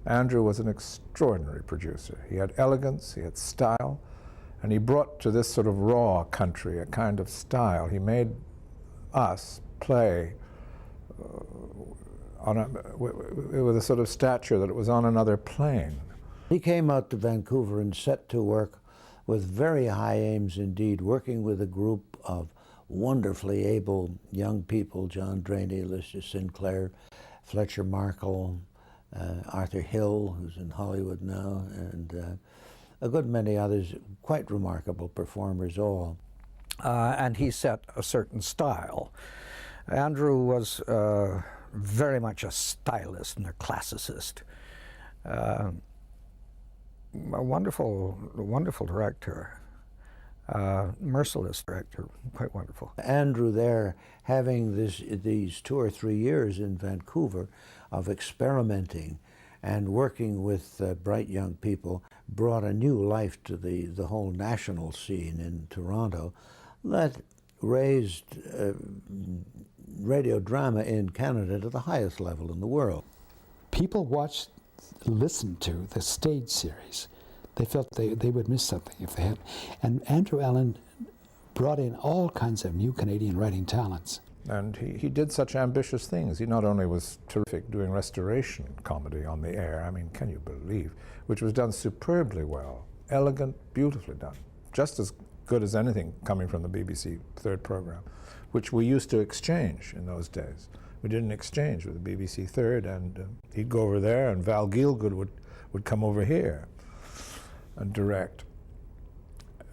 Andrew was an extraordinary producer. He had elegance, he had style, and he brought to this sort of raw country a kind of style. He made us play with a sort of stature that it was on another plane. He came out to Vancouver and set to work with very high aims indeed, working with a group of wonderfully able young people, John Draney, Lister Sinclair, Fletcher Markle, Arthur Hill, who's in Hollywood now, and a good many others, quite remarkable performers all. And he set a certain style. Andrew was very much a stylist and a classicist. A wonderful director, merciless director, quite wonderful. Andrew there, having these 2 or 3 years in Vancouver of experimenting and working with bright young people, brought a new life to the whole national scene in Toronto that raised radio drama in Canada to the highest level in the world. People watched, listened to the stage series. They felt they would miss something if they hadn't. And Andrew Allan brought in all kinds of new Canadian writing talents. And he did such ambitious things. He not only was terrific doing restoration comedy on the air, I mean, can you believe, which was done superbly well, elegant, beautifully done, just as good as anything coming from the BBC Third program, which we used to exchange in those days. We did an exchange with the BBC Third, and he'd go over there, and Val Gielgud would come over here and direct.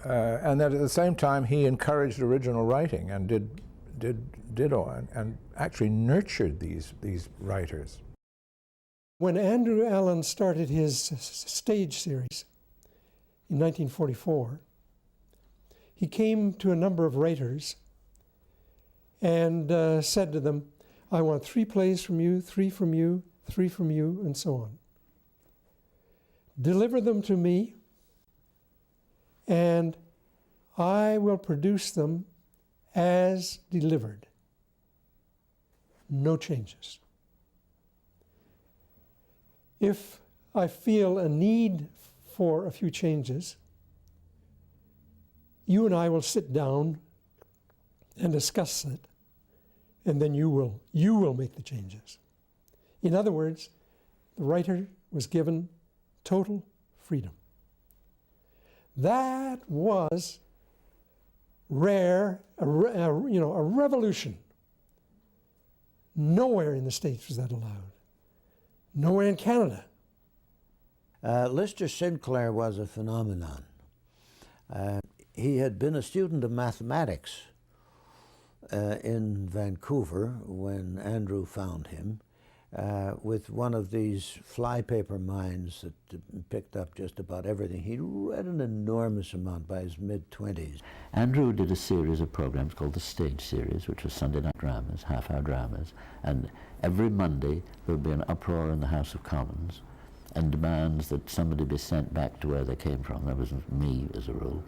And then at the same time, he encouraged original writing and and actually nurtured these writers. When Andrew Allan started his stage series in 1944, he came to a number of writers and said to them, I want 3 plays from you, 3 from you, 3 from you, and so on. Deliver them to me, and I will produce them as delivered. No changes. If I feel a need for a few changes, you and I will sit down and discuss it, and then you will make the changes. In other words, the writer was given total freedom. That was rare, a revolution. Nowhere in the States was that allowed. Nowhere in Canada. Lister Sinclair was a phenomenon. He had been a student of mathematics in Vancouver when Andrew found him with one of these flypaper minds that picked up just about everything. He read an enormous amount by his mid-20s. Andrew did a series of programs called the Stage Series, which was Sunday night dramas, half-hour dramas, and every Monday there would be an uproar in the House of Commons and demands that somebody be sent back to where they came from. That was me, as a rule.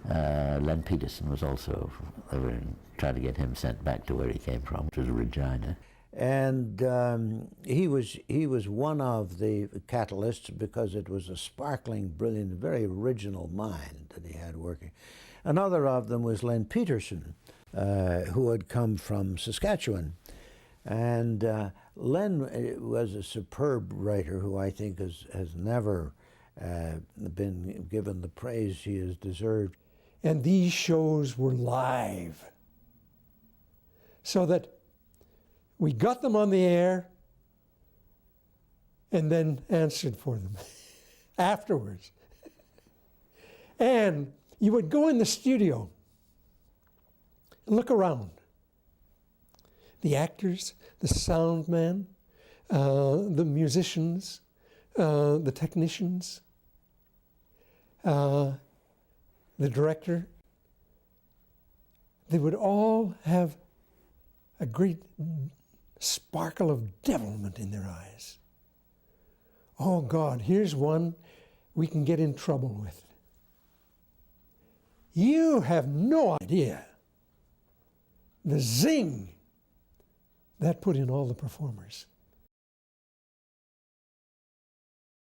Len Peterson was also, they were trying to get him sent back to where he came from, which was Regina. And he was one of the catalysts because it was a sparkling, brilliant, very original mind that he had working. Another of them was Len Peterson, who had come from Saskatchewan. And Len was a superb writer who I think has never been given the praise he has deserved. And these shows were live, so that we got them on the air and then answered for them afterwards. And you would go in the studio and look around. The actors, the sound man, the musicians, the technicians, the director, they would all have a great sparkle of devilment in their eyes. Oh God, here's one we can get in trouble with. You have no idea the zing that put in all the performers.